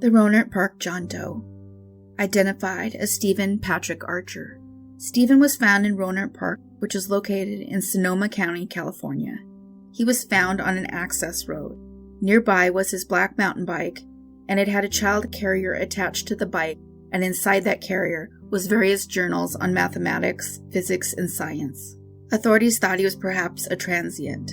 The Rohnert Park John Doe. Identified as Stephen Patrick Archer. Stephen was found in Rohnert Park, which is located in Sonoma County, California. He was found on an access road. Nearby was his black mountain bike, and it had a child carrier attached to the bike, and inside that carrier was various journals on mathematics, physics, and science. Authorities thought he was perhaps a transient.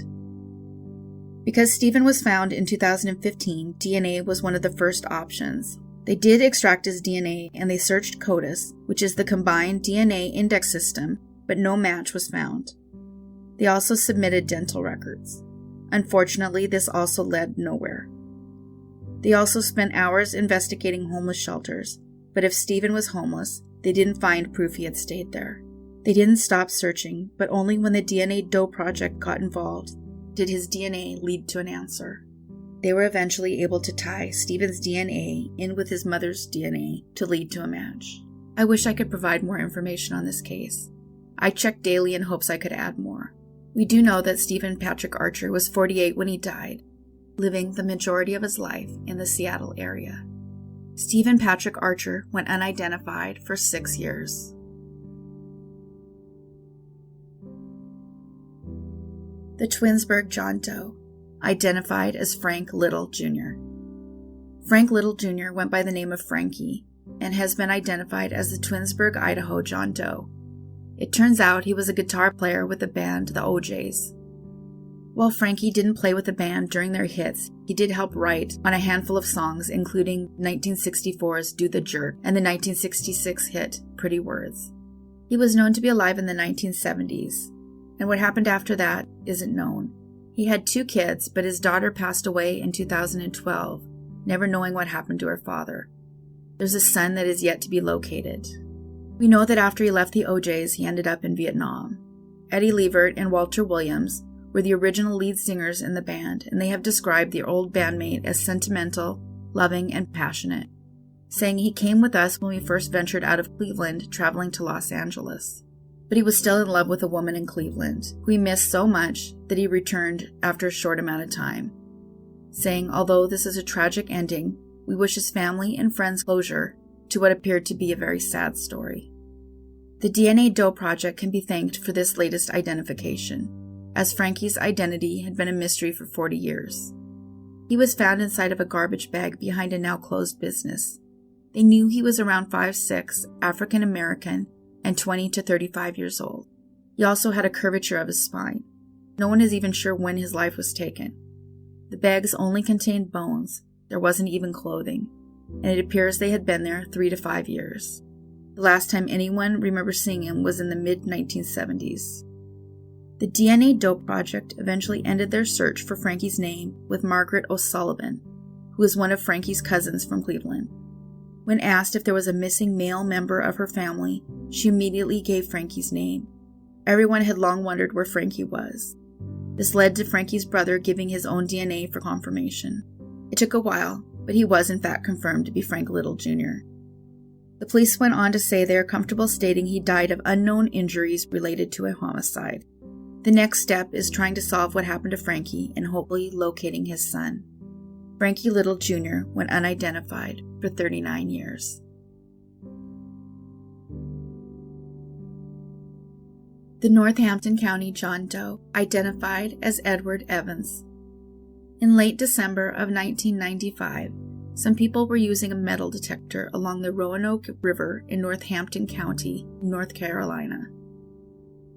Because Stephen was found in 2015, DNA was one of the first options. They did extract his DNA and they searched CODIS, which is the Combined DNA Index System, but no match was found. They also submitted dental records. Unfortunately, this also led nowhere. They also spent hours investigating homeless shelters, but if Stephen was homeless, they didn't find proof he had stayed there. They didn't stop searching, but only when the DNA Doe Project got involved did his DNA lead to an answer. They were eventually able to tie Stephen's DNA in with his mother's DNA to lead to a match. I wish I could provide more information on this case. I checked daily in hopes I could add more. We do know that Stephen Patrick Archer was 48 when he died, living the majority of his life in the Seattle area. Stephen Patrick Archer went unidentified for 6 years. The Twinsburg John Doe, identified as Frank Little Jr. Frank Little Jr. went by the name of Frankie and has been identified as the Twinsburg, Idaho John Doe. It turns out he was a guitar player with the band The OJs. While Frankie didn't play with the band during their hits, he did help write on a handful of songs, including 1964's Do the Jerk and the 1966 hit Pretty Words. He was known to be alive in the 1970s. And what happened after that isn't known. He had 2 kids, but his daughter passed away in 2012, never knowing what happened to her father. There's a son that is yet to be located. We know that after he left the OJs, he ended up in Vietnam. Eddie Levert and Walter Williams were the original lead singers in the band, and they have described their old bandmate as sentimental, loving, and passionate, saying he came with us when we first ventured out of Cleveland, traveling to Los Angeles. But he was still in love with a woman in Cleveland, who he missed so much that he returned after a short amount of time, saying, although this is a tragic ending, we wish his family and friends closure to what appeared to be a very sad story. The DNA Doe Project can be thanked for this latest identification, as Frankie's identity had been a mystery for 40 years. He was found inside of a garbage bag behind a now-closed business. They knew he was around 5'6", African American, and 20 to 35 years old. He also had a curvature of his spine. No one is even sure when his life was taken. The bags only contained bones. There wasn't even clothing, and it appears they had been there 3 to 5 years. The last time anyone remembers seeing him was in the mid-1970s. The DNA Doe Project eventually ended their search for Frankie's name with Margaret O'Sullivan, who is one of Frankie's cousins from Cleveland. When asked if there was a missing male member of her family, she immediately gave Frankie's name. Everyone had long wondered where Frankie was. This led to Frankie's brother giving his own DNA for confirmation. It took a while, but he was in fact confirmed to be Frank Little Jr. The police went on to say they are comfortable stating he died of unknown injuries related to a homicide. The next step is trying to solve what happened to Frankie and hopefully locating his son. Frankie Little Jr. went unidentified for 39 years. The Northampton County John Doe, identified as Edward Evans. In late December of 1995, some people were using a metal detector along the Roanoke River in Northampton County, North Carolina.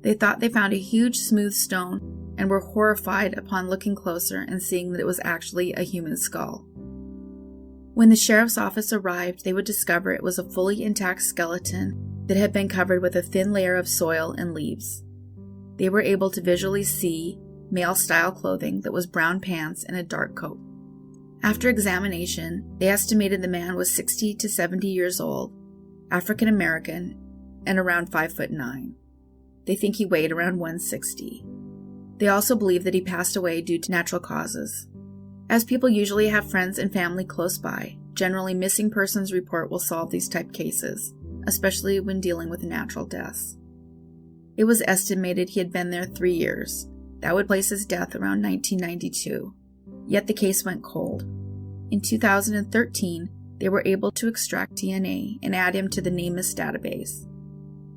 They thought they found a huge smooth stone and were horrified upon looking closer and seeing that it was actually a human skull. When the sheriff's office arrived, they would discover it was a fully intact skeleton that had been covered with a thin layer of soil and leaves. They were able to visually see male-style clothing that was brown pants and a dark coat. After examination, they estimated the man was 60 to 70 years old, African American, and around 5'9". They think he weighed around 160. They also believe that he passed away due to natural causes. As people usually have friends and family close by, generally missing persons report will solve these type cases, especially when dealing with natural deaths. It was estimated he had been there 3 years. That would place his death around 1992. Yet the case went cold. In 2013, they were able to extract DNA and add him to the NamUs database.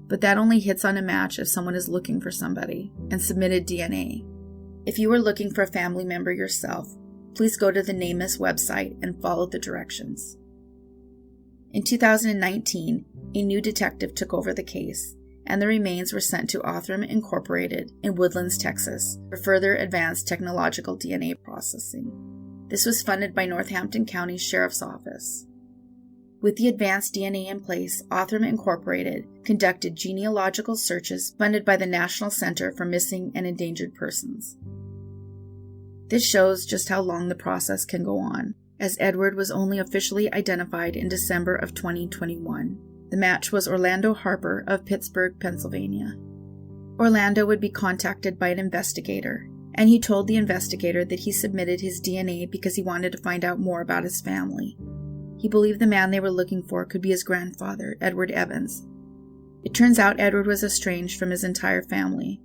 But that only hits on a match if someone is looking for somebody and submitted DNA. If you are looking for a family member yourself, please go to the NamUs website and follow the directions. In 2019, a new detective took over the case, and the remains were sent to Othram Incorporated in Woodlands, Texas, for further advanced technological DNA processing. This was funded by Northampton County Sheriff's Office. With the advanced DNA in place, Othram Incorporated conducted genealogical searches funded by the National Center for Missing and Endangered Persons. This shows just how long the process can go on, as Edward was only officially identified in December of 2021. The match was Orlando Harper of Pittsburgh, Pennsylvania. Orlando would be contacted by an investigator, and he told the investigator that he submitted his DNA because he wanted to find out more about his family. He believed the man they were looking for could be his grandfather, Edward Evans. It turns out Edward was estranged from his entire family,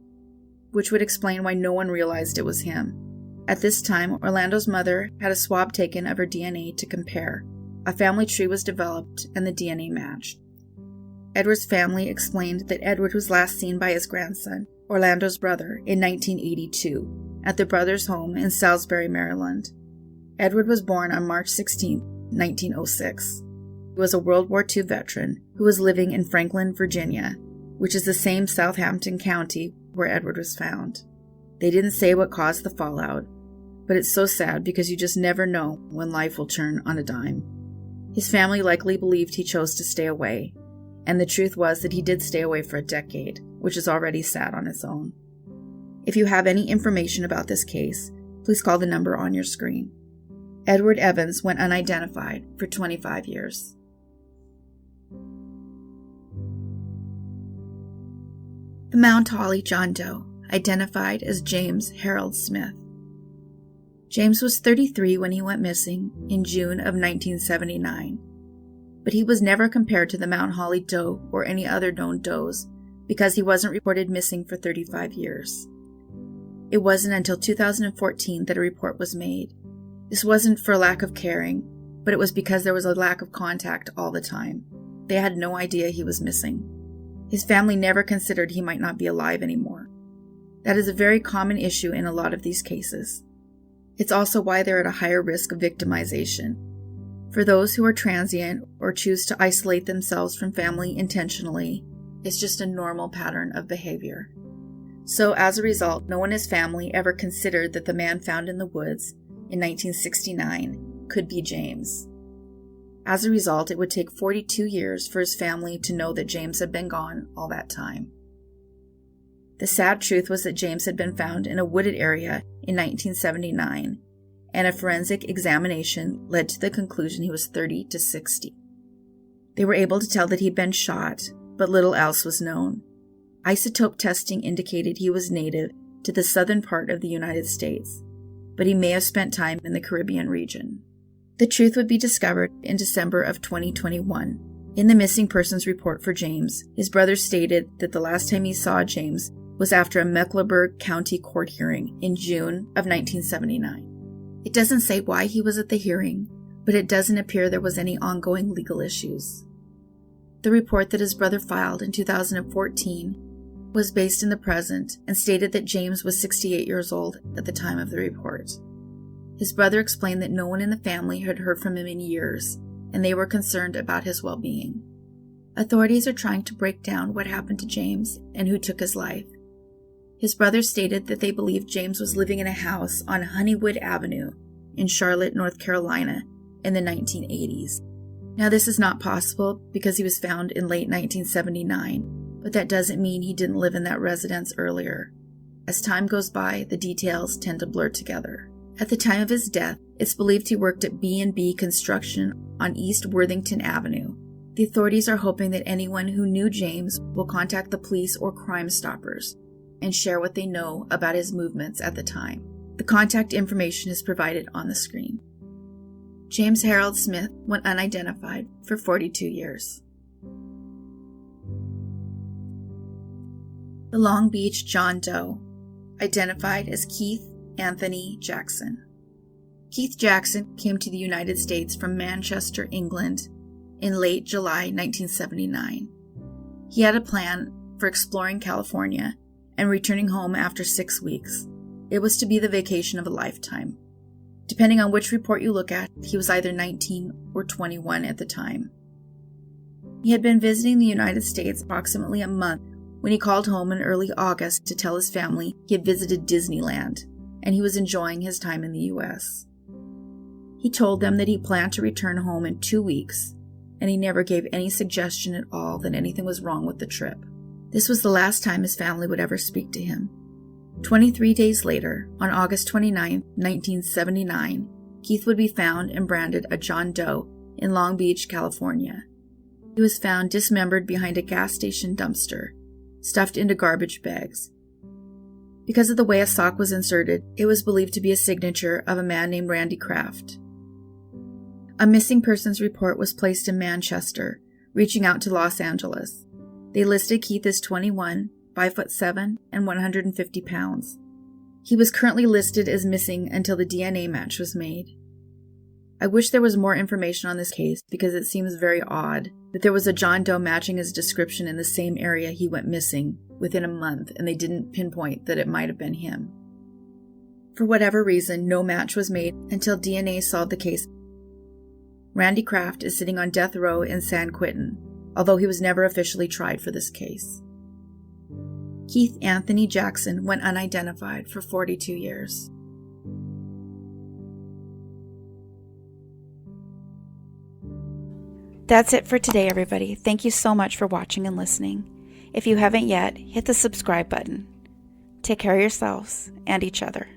which would explain why no one realized it was him. At this time, Orlando's mother had a swab taken of her DNA to compare. A family tree was developed, and the DNA matched. Edward's family explained that Edward was last seen by his grandson, Orlando's brother, in 1982, at the brothers' home in Salisbury, Maryland. Edward was born on March 16, 1906. He was a World War II veteran who was living in Franklin, Virginia, which is the same Southampton County where Edward was found. They didn't say what caused the fallout, but it's so sad because you just never know when life will turn on a dime. His family likely believed he chose to stay away, and the truth was that he did stay away for a decade, which is already sad on its own. If you have any information about this case, please call the number on your screen. Edward Evans went unidentified for 25 years. The Mount Holly John Doe, identified as James Harold Smith. James was 33 when he went missing in June of 1979, but he was never compared to the Mount Holly Doe or any other known does because he wasn't reported missing for 35 years. It wasn't until 2014 that a report was made. This wasn't for lack of caring, but it was because there was a lack of contact all the time. They had no idea he was missing. His family never considered he might not be alive anymore. That is a very common issue in a lot of these cases. It's also why they're at a higher risk of victimization. For those who are transient or choose to isolate themselves from family intentionally, it's just a normal pattern of behavior. So as a result, no one in his family ever considered that the man found in the woods in 1969 could be James. As a result, it would take 42 years for his family to know that James had been gone all that time. The sad truth was that James had been found in a wooded area in 1979, and a forensic examination led to the conclusion he was 30 to 60. They were able to tell that he'd been shot, but little else was known. Isotope testing indicated he was native to the southern part of the United States, but he may have spent time in the Caribbean region. The truth would be discovered in December of 2021. In the missing persons report for James, his brother stated that the last time he saw James was after a Mecklenburg County court hearing in June of 1979. It doesn't say why he was at the hearing, but it doesn't appear there was any ongoing legal issues. The report that his brother filed in 2014 was based in the present and stated that James was 68 years old at the time of the report. His brother explained that no one in the family had heard from him in years, and they were concerned about his well-being. Authorities are trying to break down what happened to James and who took his life. His brother stated that they believed James was living in a house on Honeywood Avenue in Charlotte, North Carolina in the 1980s. Now, this is not possible because he was found in late 1979, but that doesn't mean he didn't live in that residence earlier. As time goes by, the details tend to blur together. At the time of his death, it's believed he worked at B&B Construction on East Worthington Avenue. The authorities are hoping that anyone who knew James will contact the police or Crime Stoppers and share what they know about his movements at the time. The contact information is provided on the screen. James Harold Smith went unidentified for 42 years. The Long Beach John Doe, identified as Keith Anthony Jackson. Keith Jackson came to the United States from Manchester, England, in late July 1979. He had a plan for exploring California and returning home after 6 weeks. It was to be the vacation of a lifetime. Depending on which report you look at, he was either 19 or 21 at the time. He had been visiting the United States approximately a month when he called home in early August to tell his family he had visited Disneyland and he was enjoying his time in the U.S. He told them that he planned to return home in 2 weeks, and he never gave any suggestion at all that anything was wrong with the trip. This was the last time his family would ever speak to him. 23 days later, on August 29, 1979, Keith would be found and branded a John Doe in Long Beach, California. He was found dismembered behind a gas station dumpster, stuffed into garbage bags. Because of the way a sock was inserted, it was believed to be a signature of a man named Randy Kraft. A missing persons report was placed in Manchester, reaching out to Los Angeles. They listed Keith as 21, 5'7", and 150 pounds. He was currently listed as missing until the DNA match was made. I wish there was more information on this case because it seems very odd that there was a John Doe matching his description in the same area he went missing within a month and they didn't pinpoint that it might have been him. For whatever reason, no match was made until DNA solved the case. Randy Kraft is sitting on death row in San Quentin, although he was never officially tried for this case. Keith Anthony Jackson went unidentified for 42 years. That's it for today, everybody. Thank you so much for watching and listening. If you haven't yet, hit the subscribe button. Take care of yourselves and each other.